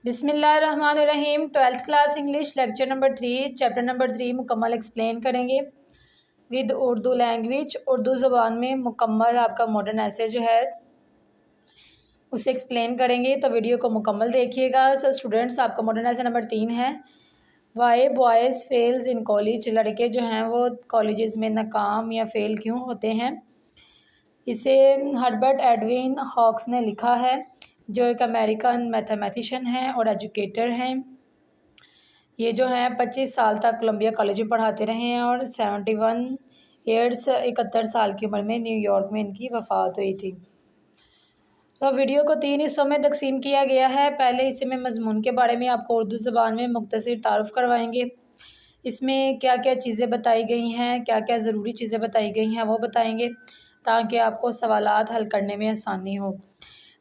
बिस्मिल्लाहिर्रहमानिर्रहीम। 12th class English lecture number 3 chapter number 3 मुकम्मल explain करेंगे विद उर्दू लैंग्वेज। उर्दू ज़बान में मुकम्मल आपका मॉडर्न ऐसे जो है उसे एक्सप्लेन करेंगे, तो वीडियो को मुकम्मल देखिएगा। सो स्टूडेंट्स, आपका मॉडर्न ऐसे नंबर 3 है, why boys fails in college. लड़के जो हैं वो कॉलेजेस में नाकाम या फ़ेल क्यों होते हैं। इसे हर्बर्ट एडविन हॉक्स ने लिखा है, जो एक अमेरिकन मैथमेटिशियन हैं और एजुकेटर हैं। ये जो हैं 25 साल तक कोलंबिया कॉलेज में पढ़ाते रहे हैं और 71 ईयर्स 71 साल की उम्र में न्यूयॉर्क में इनकी वफ़ात हुई थी। तो वीडियो को 3 हिस्सों में तकसीम किया गया है। पहले हिस्से में मज़मून के बारे में आपको उर्दू ज़बान में मुख्तसर तारुफ़ करवाएंगे। इसमें क्या क्या चीज़ें बताई गई हैं, क्या क्या ज़रूरी चीज़ें बताई गई हैं वो बताएंगे, ताकि आपको सवालात हल करने में आसानी हो।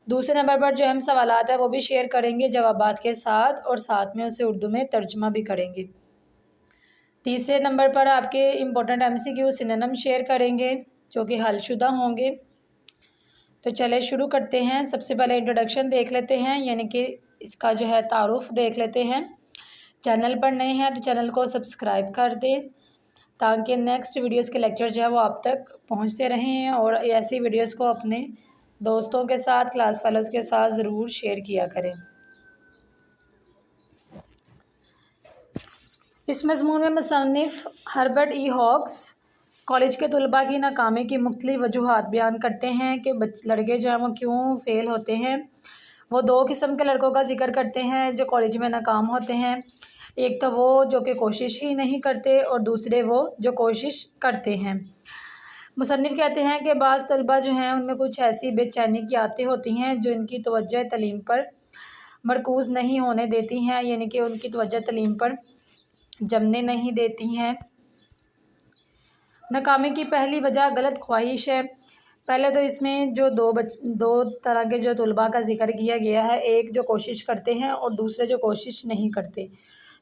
दूसरे नंबर पर जो हम सवालात है वो भी शेयर करेंगे जवाबात के साथ, और साथ में उसे उर्दू में तर्जुमा भी करेंगे। तीसरे नंबर पर आपके इम्पोर्टेंट MCQ सिनोनिम शेयर करेंगे, जो कि हलशुदा होंगे। तो चले शुरू करते हैं। सबसे पहले इंट्रोडक्शन देख लेते हैं, यानी कि इसका जो है तारुफ़ देख लेते हैं। चैनल पर नए हैं तो चैनल को सब्सक्राइब कर दें, ताकि नेक्स्ट वीडियोस के लेक्चर जो है वो आप तक पहुंचते रहें, और ऐसी वीडियोस को अपने दोस्तों के साथ, क्लास फेलोज़ के साथ ज़रूर शेयर किया करें। इस मज़मून में मुसन्निफ़ हर्बर्ट ई हॉक्स कॉलेज के तलबा की नाकामी की मुख्तलिफ़ वजूहात बयान करते हैं कि लड़के जो हैं वो क्यों फ़ेल होते हैं। वो 2 किस्म के लड़कों का जिक्र करते हैं जो कॉलेज में नाकाम होते हैं। एक तो वो जो कि कोशिश ही नहीं करते, और दूसरे वो जो कोशिश करते हैं। मुसन्निफ़ कहते हैं कि बाज़ तलबा जो हैं उनमें कुछ ऐसी बेचैनी की आदतें होती हैं जो इनकी तवज्जो तालीम पर मरकूज़ नहीं होने देती हैं, यानी कि उनकी तवज्जो तालीम पर जमने नहीं देती हैं। नाकामी की पहली वजह गलत ख्वाहिश है। पहले तो इसमें जो दो तरह के जो तलबा का जिक्र किया गया है, एक जो कोशिश करते हैं और दूसरे जो कोशिश नहीं करते।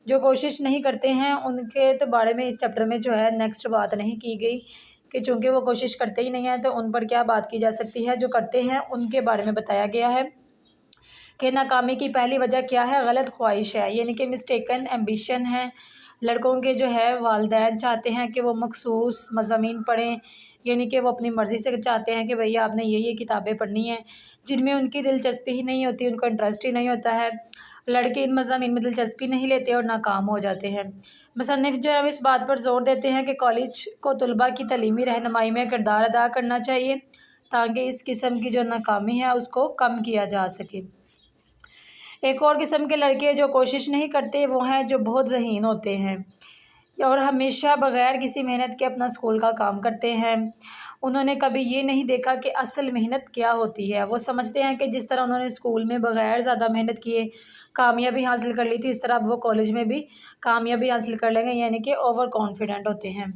जो कोशिश नहीं करते हैं उनके तो बारे में इस चैप्टर में जो है नेक्स्ट बात नहीं की गई, कि चूँकि वो कोशिश करते ही नहीं हैं तो उन पर क्या बात की जा सकती है। जो करते हैं उनके बारे में बताया गया है कि नाकामी की पहली वजह क्या है, गलत ख्वाहिश है, यानी कि मिस्टेकन एम्बिशन है। लड़कों के जो है वालिदैन चाहते हैं कि वो मखसूस मज़ामीन पढ़ें, यानी कि वो अपनी मर्ज़ी से चाहते हैं कि भैया आपने ये किताबें पढ़नी हैं, जिनमें उनकी दिलचस्पी ही नहीं होती, उनको इंटरेस्ट ही नहीं होता है। लड़के इन मज़ामीन में दिलचस्पी नहीं लेते और नाकाम हो जाते हैं। मुसन्निफ़ जो है इस बात पर ज़ोर देते हैं कि कॉलेज को तलबा की तालीमी रहनुमाई में किरदार अदा करना चाहिए, ताकि इस किस्म की जो नाकामी है उसको कम किया जा सके। एक और किस्म के लड़के जो कोशिश नहीं करते वो हैं जो बहुत ज़हीन होते हैं और हमेशा बग़ैर किसी मेहनत के अपना स्कूल का काम करते हैं। उन्होंने कभी ये नहीं देखा कि असल मेहनत क्या होती है। वो समझते हैं कि जिस तरह उन्होंने स्कूल में बग़ैर ज़्यादा मेहनत किए कामयाबी हासिल कर ली थी, इस तरह अब वो कॉलेज में भी कामयाबी हासिल कर लेंगे, यानी कि ओवर कॉन्फिडेंट होते हैं।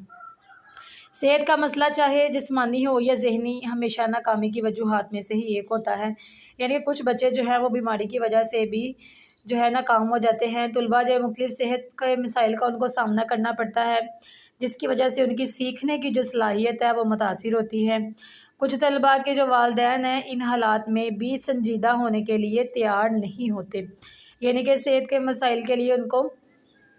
सेहत का मसला चाहे जिस्मानी हो या ज़हनी, हमेशा नाकामी की वजूहात में से ही एक होता है। यानी कि कुछ बच्चे जो हैं वो बीमारी की वजह से भी जो है नाकाम हो जाते हैं। तलबा जो मुख्तलिफ़ सेहत के मसाइल का उनको सामना करना पड़ता है, जिसकी वजह से उनकी सीखने की जो सलाहियत है वो मुतासिर होती है। कुछ तलबा के जो वालिदैन हैं इन हालात में भी संजीदा होने के लिए तैयार नहीं होते, यानी कि सेहत के मसाइल के लिए उनको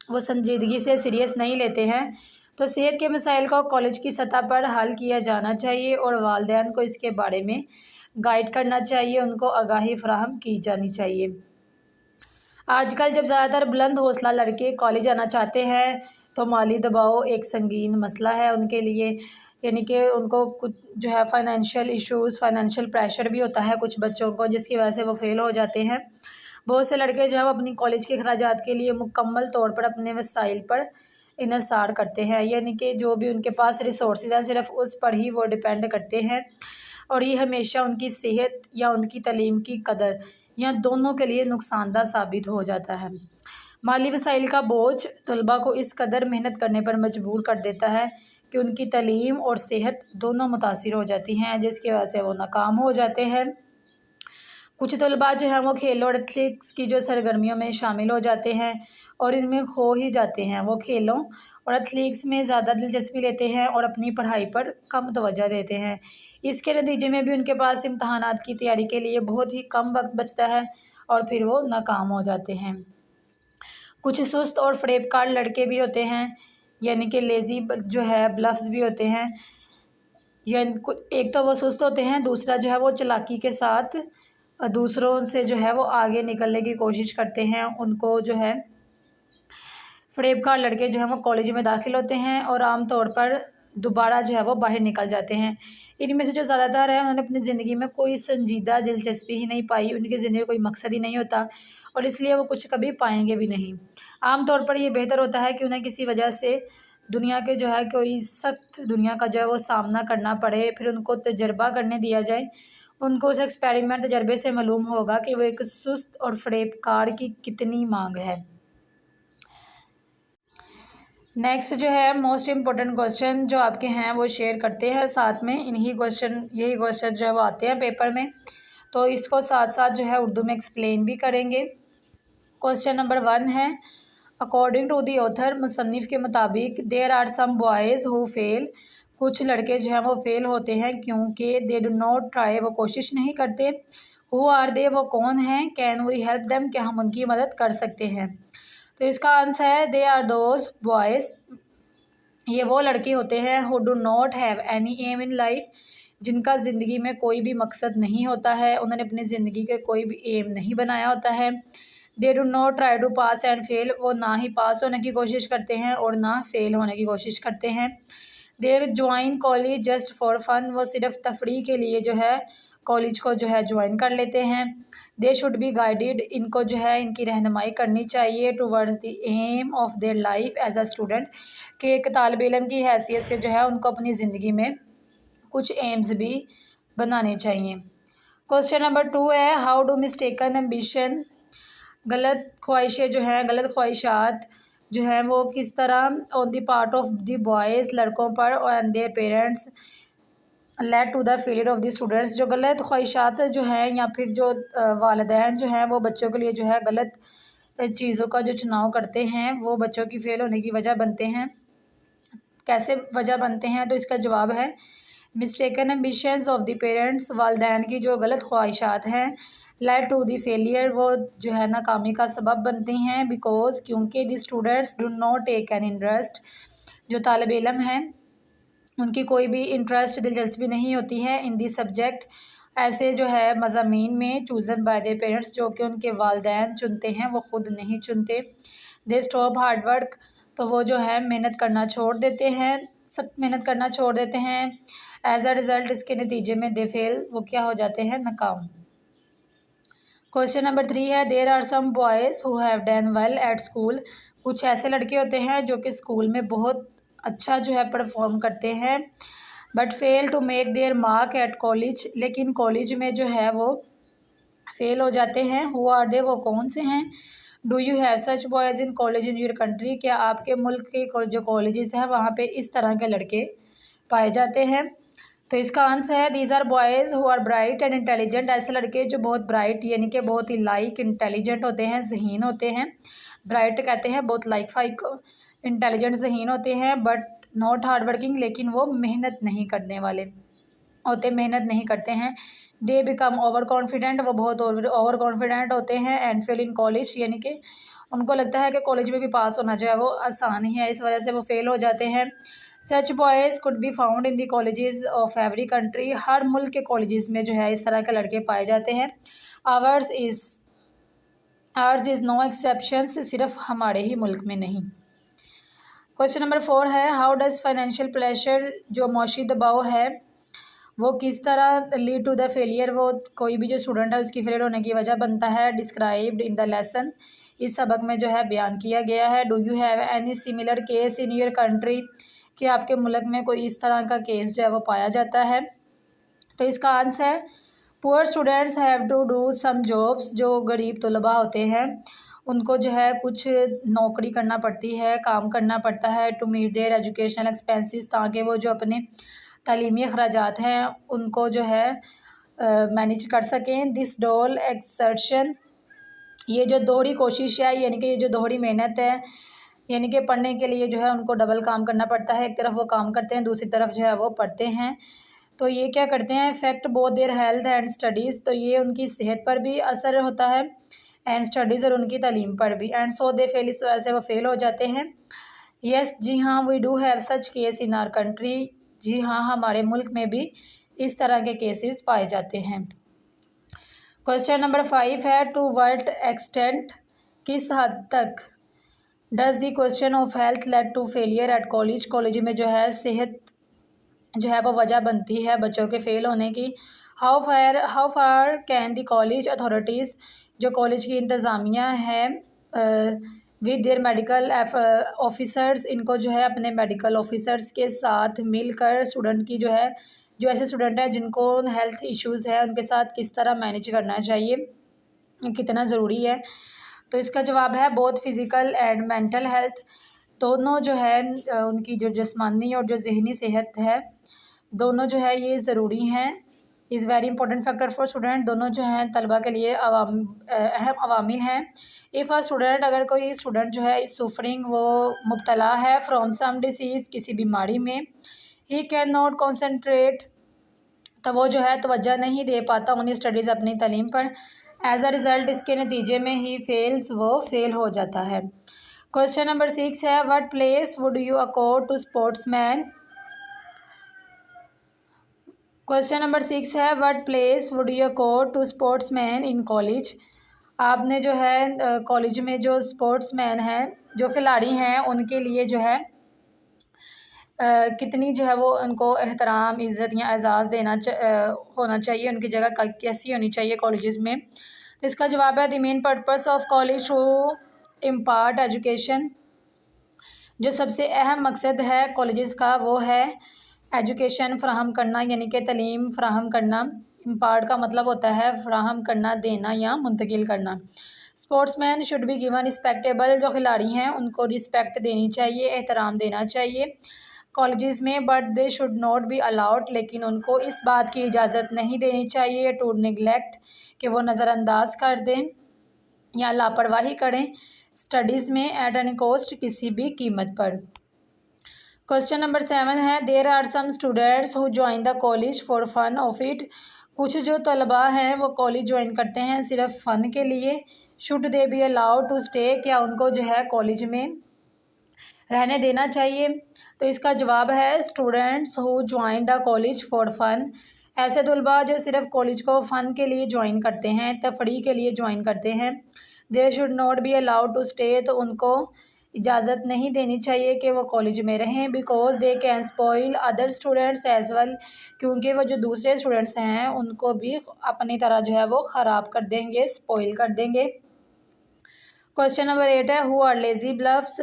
वो संजीदगी से सीरियस नहीं लेते हैं। तो सेहत के मसाइल को कॉलेज की सतह पर हल किया जाना चाहिए और वालिदैन को इसके बारे में गाइड करना चाहिए, उनको आगाही फ़राहम की जानी चाहिए। आजकल जब ज़्यादातर बुलंद हौसला लड़के कॉलेज आना चाहते हैं तो माली दबाव एक संगीन मसला है उनके लिए, यानी कि उनको कुछ जो है फ़ाइनेंशियल इश्यूज़, फ़ाइनेंशियल प्रेशर भी होता है कुछ बच्चों को, जिसकी वजह से वो फ़ेल हो जाते हैं। बहुत से लड़के जो है वो अपनी कॉलेज के अखराजात के लिए मुकम्मल तौर पर अपने वसाइल पर इन्हिसार करते हैं, यानी कि जो भी उनके पास रिसोर्सेज हैं सिर्फ़ उस पर ही वो डिपेंड करते हैं, और ये हमेशा उनकी सेहत या उनकी तालीम की कदर या दोनों के लिए नुकसानदा साबित हो जाता है। माली वसाइल का बोझ तलबा को इस कदर मेहनत करने पर मजबूर कर देता है कि उनकी तालीम और सेहत दोनों मुतासिर हो जाती हैं, जिसकी वजह से वो नाकाम हो जाते हैं। कुछ तलबा जो हैं वो खेलों और एथलेटिक्स की जो सरगर्मियों में शामिल हो जाते हैं और इनमें खो ही जाते हैं। वो खेलों और एथलेटिक्स में ज़्यादा दिलचस्पी लेते हैं और अपनी पढ़ाई पर कम तवज्जो देते हैं। इसके नतीजे में भी उनके पास इम्तहानात की तैयारी के लिए बहुत ही कम वक्त बचता है और फिर वो नाकाम हो जाते हैं। कुछ सुस्त और फ़रेबकार लड़के भी होते हैं, यानी कि लेज़ी जो है ब्लफ्स भी होते हैं। यानी एक तो वो सुस्त होते हैं, दूसरा जो है वो चालाकी के साथ दूसरों से जो है वो आगे निकलने की कोशिश करते हैं। उनको जो है फ़रेबकार लड़के जो हैं वो कॉलेज में दाखिल होते हैं और आम तौर पर दोबारा जो है वो बाहर निकल जाते हैं। इनमें से जो ज़्यादातर है उन्होंने अपनी ज़िंदगी में कोई संजीदा दिलचस्पी ही नहीं पाई, उनकी ज़िंदगी में कोई मकसद ही नहीं होता और इसलिए वो कुछ कभी पाएंगे भी नहीं। आम तौर पर ये बेहतर होता है कि उन्हें किसी वजह से दुनिया के जो है कोई सख्त दुनिया का जो है वो सामना करना पड़े, फिर उनको तजर्बा करने दिया जाए। उनको उस एक्सपेरिमेंट तजर्बे से मालूम होगा कि वो एक सुस्त और फ़रेबकार की कितनी मांग है। नेक्स्ट जो है मोस्ट इम्पोर्टेंट क्वेश्चन जो आपके हैं वो शेयर करते हैं साथ में। यही क्वेश्चन जो है वो आते हैं पेपर में, तो इसको साथ साथ जो है उर्दू में एक्सप्लेन भी करेंगे। क्वेश्चन नंबर 1 है, अकॉर्डिंग टू दी ऑथर, मुसन्निफ़ के मुताबिक, there are some boys who fail, कुछ लड़के जो हैं वो फेल होते हैं क्योंकि दे डू नॉट ट्राई, वो कोशिश नहीं करते। हु आर दे, वो कौन हैं। कैन वी हेल्प देम, क्या हम उनकी मदद कर सकते हैं। तो इसका आंसर है दे आर दोज बॉयज़, ये वो लड़के होते हैं who do not have any aim in life, जिनका ज़िंदगी में कोई भी मकसद नहीं होता है, उन्होंने अपनी ज़िंदगी के कोई भी एम नहीं बनाया होता है। They do not try to pass and fail, वो ना ही पास होने की कोशिश करते हैं और ना फेल होने की कोशिश करते हैं। They join college just for fun, वो सिर्फ तफरीह के लिए जो है कॉलेज को जो है ज्वाइन कर लेते हैं। दे शुड बी गाइडेड, इनको जो है इनकी रहनुमाई करनी चाहिए towards the aim of their life as a student, कि एक तालिब इल्म की हैसियत से जो है उनको अपनी ज़िंदगी में कुछ एम्स भी बनाने चाहिए। क्वेश्चन नंबर 2 है, हाउ डू मिस्टेकन एम्बिशन, गलत ख्वाहिशें जो हैं, गलत ख्वाहिशात जो हैं वो किस तरह on the part of the boys, लड़कों पर, और their parents led to the failure of the students, जो गलत ख्वाहिशात जो हैं या फिर जो वालिदैन जो हैं वो बच्चों के लिए जो है गलत चीज़ों का जो चुनाव करते हैं वो बच्चों की फ़ेल होने की वजह बनते हैं। कैसे वजह बनते हैं, तो इसका जवाब है mistaken ambitions of the parents, वालिदैन की जो गलत ख्वाहिशात हैं, लेड टू द फेलियर, वो जो है नाकामी का सबब बनती हैं। बिकॉज, क्योंकि the students do not take an interest, जो तालिब इल्म हैं उनकी कोई भी इंटरेस्ट दिलचस्पी नहीं होती है इन दी सब्जेक्ट, ऐसे जो है मज़ामीन में, चूज़न बाय देयर पेरेंट्स, जो कि उनके वालिदैन चुनते हैं, वो ख़ुद नहीं चुनते। दे स्टॉप हार्ड वर्क, तो वो जो है मेहनत करना छोड़ देते हैं, सख्त मेहनत करना छोड़ देते हैं। एज अ रिज़ल्ट, इसके नतीजे में दे फेल, वो क्या हो जाते हैं, नाकाम। क्वेश्चन नंबर 3 है, there are some boys who have done well at school, कुछ ऐसे लड़के होते हैं जो कि स्कूल में बहुत अच्छा जो है परफॉर्म करते हैं, but fail to make their mark at college, लेकिन कॉलेज में जो है वो फेल हो जाते हैं। हु आर दे, वो कौन से हैं। Do you have such boys in college in your country, क्या आपके मुल्क के जो कॉलेजेस हैं वहाँ पे इस तरह के लड़के पाए जाते हैं। तो इसका आंसर है these are boys who are bright and intelligent, ऐसे लड़के जो बहुत ब्राइट यानी कि बहुत ही लाइक इंटेलिजेंट होते हैं, ज़हीन होते हैं। ब्राइट कहते हैं बहुत लाइक फाइक, इंटेलिजेंट ज़हीन होते हैं, बट नॉट हार्ड वर्किंग, लेकिन वो मेहनत नहीं करने वाले होते, मेहनत नहीं करते हैं। दे बिकम ओवर कॉन्फिडेंट, वो बहुत ओवर कॉन्फिडेंट होते हैं। एंड फेल इन कॉलेज, यानी कि उनको लगता है कि कॉलेज में भी पास होना जो है वो आसान ही है, इस वजह से वो फेल हो जाते हैं। Such boys could be found in the colleges of every country, हर मुल्क के कॉलेजेस में जो है इस तरह के लड़के पाए जाते हैं। आवर्स इज़ नो एक्सेप्शंस, सिर्फ हमारे ही मुल्क में नहीं। क्वेश्चन नंबर 4 है, हाउ डज़ फाइनेंशियल प्रेशर, जो मौशी दबाव है वो किस तरह लीड टू द फेलियर, वो कोई भी जो स्टूडेंट है उसकी फेलियर होने की वजह बनता है। डिस्क्राइब्ड इन द लेसन, इस सबक में जो है बयान किया गया है। Do you have any similar case in your country, कि आपके मुल्क में कोई इस तरह का केस जो है वो पाया जाता है। तो इसका आंसर है poor students have to do some jobs, जो गरीब तलबा होते हैं उनको जो है कुछ नौकरी करना पड़ती है, काम करना पड़ता है। To meet their educational expenses, ताकि वो जो अपने तालीमी अखराजात हैं उनको जो है मैनेज कर सकें। दिस डबल एक्सर्शन, ये जो दोहरी कोशिश है, यानी कि ये जो दोहरी मेहनत है, यानी कि पढ़ने के लिए जो है उनको डबल काम करना पड़ता है, एक तरफ वो काम करते हैं, दूसरी तरफ जो है वो पढ़ते हैं। तो ये क्या करते हैं, effect both their health and studies, तो ये उनकी सेहत पर भी असर होता है, एंड स्टडीज़ और उनकी तालीम पर भी। एंड सो दे फेल, इस वजह से वो फेल हो जाते हैं। यस जी हाँ, we do have such case in our country, जी हाँ हमारे मुल्क में भी इस तरह के केसेस पाए जाते हैं। क्वेश्चन नंबर 5 है टू व्हाट एक्सटेंट, किस हद तक does the question of health lead to failure at college, college में जो है सेहत जो है वो वजह बनती है बच्चों के फेल होने की। How far can the college authorities, जो कॉलेज की इंतज़ामिया है विद देयर मेडिकल ऑफिसर्स, इनको जो है अपने मेडिकल ऑफिसर्स के साथ मिलकर स्टूडेंट की जो है, जो ऐसे स्टूडेंट हैं जिनको हेल्थ इश्यूज़ है उनके साथ किस तरह मैनेज करना चाहिए, कितना ज़रूरी है। तो इसका जवाब है both physical and mental health, दोनों जो है उनकी जो जिस्मानी और जो जहनी सेहत है दोनों जो है ये ज़रूरी हैं, is very important factor for student, दोनों जो हैं तलबा के लिए अहम अवामिल हैं। इफ़ अ स्टूडेंट, अगर कोई स्टूडेंट जो है इस सफरिंग वो मुब्तला है फ्रॉम सम डिसीज़, किसी बीमारी में, ही कैन नॉट कॉन्सेंट्रेट, तो वो जो है तवज्जो नहीं दे पाता उन्हीं स्टडीज़ अपनी तालीम पर, एज अ रिज़ल्ट इसके नतीजे में ही फेल्स, वो फेल हो जाता है। क्वेश्चन नंबर 6 है what place would you accord to sportsman, question number 6 है what place would you accord to sportsman in college, आपने जो है कॉलेज में जो स्पोर्ट्समैन हैं, जो खिलाड़ी हैं, उनके लिए जो है कितनी जो है वो उनको एहतराम, इज़्ज़त या एज़ाज़ देना होना चाहिए, उनकी जगह कैसी होनी चाहिए कॉलेजेस में। तो इसका जवाब है the main purpose of college to impart education, जो सबसे अहम मकसद है कॉलेजेस का वो है एजुकेशन फ़राहम करना, यानी कि तालीम फ़राहम करना। इम्पार्ट का मतलब होता है फ़राहम करना, देना या मुंतकिल करना। Sportsman should be given respectable, जो खिलाड़ी हैं उनको रिस्पेक्ट देनी चाहिए, एहतराम देना चाहिए कॉलेजेस में, but they should not be allowed, लेकिन उनको इस बात की इजाज़त नहीं देनी चाहिए टू निगलेक्ट, कि वो नज़रअंदाज कर दें या लापरवाही करें स्टडीज़ में एट एनी कॉस्ट, किसी भी कीमत पर। क्वेश्चन नंबर 7 है there are some students who join the college for fun of it, कुछ जो तलबा हैं वो कॉलेज ज्वाइन करते हैं सिर्फ फ़न के लिए। Should they be allowed to stay, क्या उनको जो है कॉलेज में रहने देना चाहिए। तो इसका जवाब है students who join the college for fun, ऐसे तलबा जो सिर्फ कॉलेज को फ़न के लिए ज्वाइन करते हैं, तफरीह के लिए ज्वाइन करते हैं, they should not be allowed to stay, तो उनको इजाज़त नहीं देनी चाहिए कि वो कॉलेज में रहें, because they can spoil other students as well, क्योंकि वो जो दूसरे स्टूडेंट्स हैं उनको भी अपनी तरह जो है वो ख़राब कर देंगे, स्पॉइल कर देंगे। क्वेश्चन नंबर 8 है हु आर लेज़ी ब्लफ्स,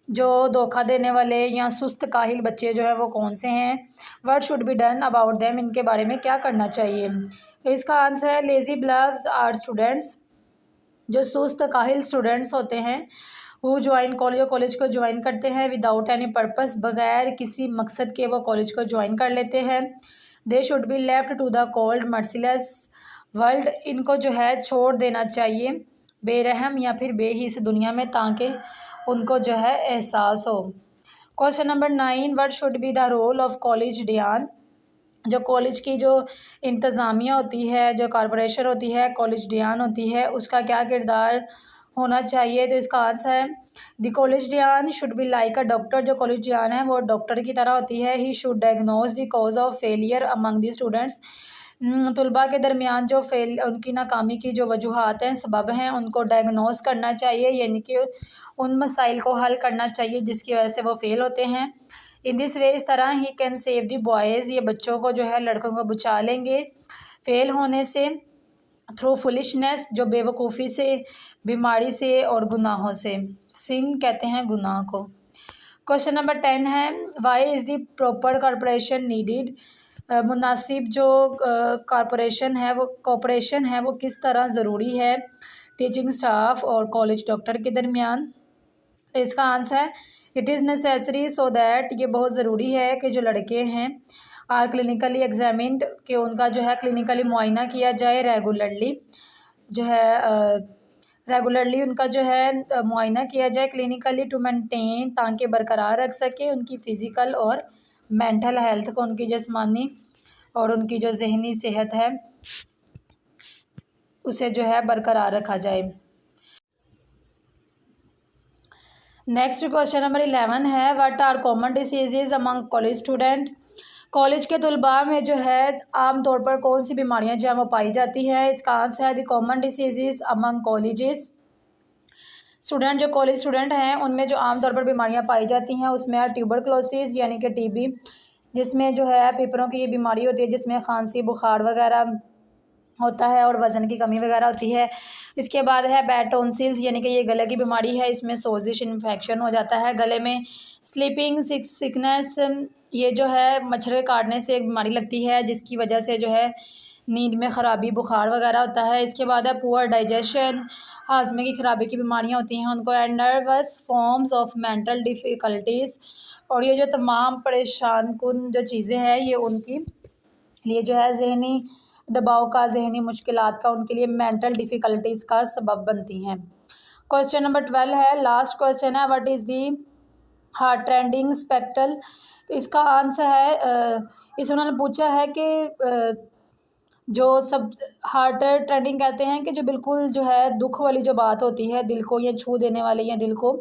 जो धोखा देने वाले या सुस्त काहिल बच्चे जो है वो कौन से हैं। What should be done about them, इनके बारे में क्या करना चाहिए। तो इसका आंसर है लेज़ी ब्लफ्स आर स्टूडेंट्स, जो सुस्त काहिल स्टूडेंट्स होते हैं, वो ज्वाइन कॉलेज को ज्वाइन करते हैं विदाउट एनी पर्पस, बगैर किसी मकसद के वो कॉलेज को ज्वाइन कर लेते हैं। They should be left to the cold merciless world, इनको जो है छोड़ देना चाहिए बेरहम या फिर बेहिस दुनिया में, ताकि उनको जो है एहसास हो। Question number 9 what should be the role of college dean, जो कॉलेज की जो इंतज़ामिया होती है, जो कॉरपोरेशन होती है, कॉलेज डियान होती है, उसका क्या किरदार होना चाहिए। तो इसका आंसर है the college dean should be like a doctor, जो कॉलेज डियान है वो डॉक्टर की तरह होती है। He should diagnose the cause of failure among the students, तलबा के दरमियान जो उनकी नाकामी की जो वजूहात हैं, सबब हैं, उनको डायग्नोज करना चाहिए, यानी कि उन मसाइल को हल करना चाहिए जिसकी वजह से वो फेल होते हैं। इन दिस वे, इस तरह he can save the boys, ये बच्चों को जो है लड़कों को बचा लेंगे फेल होने से, थ्रू फुलिशनेस, जो बेवकूफ़ी से, बीमारी से और गुनाहों से। सिन कहते हैं गुनाह को। क्वेश्चन नंबर 10 है why is the proper corporation needed, मुनासिब जो कॉरपोरेशन है वो कोऑपरेशन है वो किस तरह ज़रूरी है टीचिंग स्टाफ और कॉलेज डॉक्टर के दरमियान। तो इसका आंसर है it is necessary so that, ये बहुत ज़रूरी है कि जो लड़के हैं आर क्लिनिकली एग्जामिन्ड, कि उनका जो है क्लिनिकली मुआयना किया जाए रेगुलरली, जो है रेगुलरली उनका जो है मुआयना किया जाए क्लिनिकली, टू मेंटेन, ताकि बरकरार रख सके उनकी फ़िज़िकल और मेंटल हेल्थ को, उनकी जिस्मानी और उनकी जो जहनी सेहत है उसे जो है बरकरार रखा जाए। नेक्स्ट क्वेश्चन नंबर 11 है, what are common diseases among college student. College के तलबा में जो है आम तौर पर कौन सी बीमारियां जो है वो पाई जाती हैं। इसका आंसर है the common diseases among colleges. Student जो कॉलेज स्टूडेंट हैं उनमें जो आम तौर पर बीमारियां पाई जाती हैं उसमें है ट्यूबरक्लोसिस यानी कि टीबी, जिसमें जो है फेफड़ों की ये बीमारी होती है, जिसमें खांसी बुखार वगैरह होता है और वज़न की कमी वगैरह होती है। इसके बाद है बैड टॉन्सिल्स यानी कि ये गले की बीमारी है, इसमें सोजिश इन्फेक्शन हो जाता है गले में। स्लीपिंग सिकनेस, ये जो है मच्छर के काटने से एक बीमारी लगती है जिसकी वजह से जो है नींद में ख़राबी बुखार वगैरह होता है। इसके बाद है पुअर डाइजेशन, हाजमे की खराबी की बीमारियां होती हैं उनको। And nervous forms of mental difficulties, और ये जो तमाम परेशान कुन जो चीज़ें हैं ये उनकी लिए जो है जहनी दबाव का, जहनी मुश्किलात का, उनके लिए मेंटल डिफ़िकल्टीज़ का सबब बनती हैं। क्वेश्चन नंबर 12 है, लास्ट क्वेश्चन है, what is the heart trending spectral. तो इसका आंसर है इसमें उन्होंने पूछा है कि जो सब हार्ट ट्रेंडिंग कहते हैं कि जो बिल्कुल जो है दुख वाली जो बात होती है, दिल को या छू देने वाली या दिल को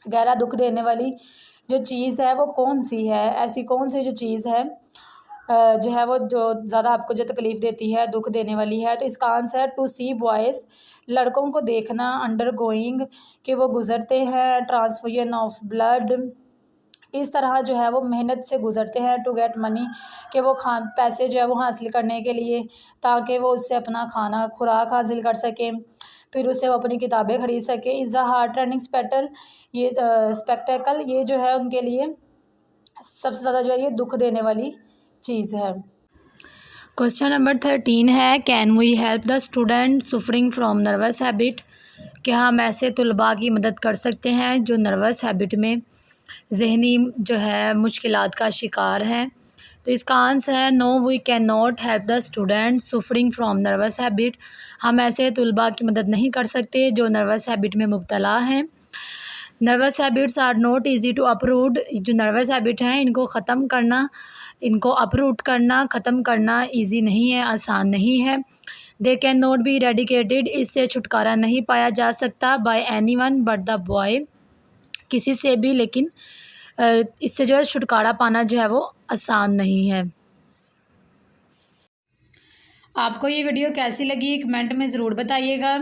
गहरा दुख देने वाली जो चीज़ है वो कौन सी है, ऐसी कौन सी जो चीज़ है जो है वो जो ज़्यादा आपको जो तकलीफ़ देती है, दुख देने वाली है। तो इसका आंसर है टू सी बॉयज़, लड़कों को देखना, अंडर गोइंग कि वो गुज़रते हैं ट्रांसफ्यूजन ऑफ ब्लड, इस तरह जो है वो मेहनत से गुज़रते हैं। टू गेट मनी कि वो पैसे जो है वो हासिल करने के लिए, ताकि वो उससे अपना खाना खुराक हासिल कर सकें, फिर उससे वो अपनी किताबें ख़रीद सकें। Is a heart running spectacle, ये जो है उनके लिए सबसे ज़्यादा जो है ये दुख देने वाली चीज़ है। क्वेश्चन नंबर 13 है, can we help the student suffering from nervous habit. क्या हम ऐसे तलबा की मदद कर सकते हैं जो नर्वस हैबिट में जहनी जो है मुश्किलात का शिकार हैं। तो इसका आंसर है no we can not help the student suffering from nervous habit. हम ऐसे तलबा की मदद नहीं कर सकते जो नर्वस हैबिट में मुब्तला हैं। Nervous habits are not easy to uproot. जो नर्वस हैबिट हैं इनको ख़त्म करना, इनको अपरूट करना, ख़त्म करना ईजी नहीं है, आसान नहीं है। They can not be eradicated, इससे छुटकारा नहीं पाया जा सकता by any one but the boy, किसी से भी, लेकिन इससे जो है छुटकारा पाना जो है वो आसान नहीं है। आपको ये वीडियो कैसी लगी कमेंट में ज़रूर बताइएगा।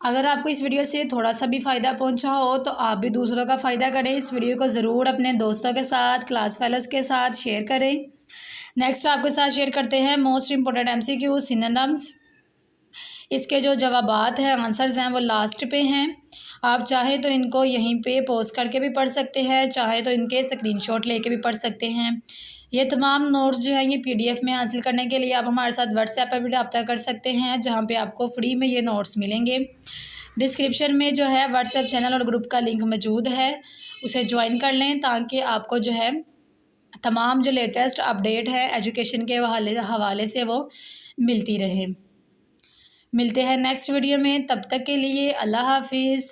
अगर आपको इस वीडियो से थोड़ा सा भी फ़ायदा पहुंचा हो तो आप भी दूसरों का फ़ायदा करें। इस वीडियो को ज़रूर अपने दोस्तों के साथ, क्लास फेलोज़ के साथ शेयर करें। नेक्स्ट आपके साथ शेयर करते हैं मोस्ट इम्पोर्टेंट MCQ सिनोनिम्स। इसके जो जवाबात हैं, आंसर्स हैं, वो लास्ट पे हैं। आप चाहें तो इनको यहीं पे पोस्ट करके भी पढ़ सकते हैं, चाहे तो इनके स्क्रीनशॉट लेके भी पढ़ सकते हैं। ये तमाम नोट्स जो है ये PDF में हासिल करने के लिए आप हमारे साथ व्हाट्सएप पर भी रब्ता कर सकते हैं, जहाँ पे आपको फ्री में ये नोट्स मिलेंगे। डिस्क्रिप्शन में जो है व्हाट्सएप चैनल और ग्रुप का लिंक मौजूद है, उसे ज्वाइन कर लें ताकि आपको जो है तमाम जो लेटेस्ट अपडेट है एजुकेशन के हवाले से वो मिलती रहे। मिलते हैं नेक्स्ट वीडियो में, तब तक के लिए अल्लाह हाफिज़।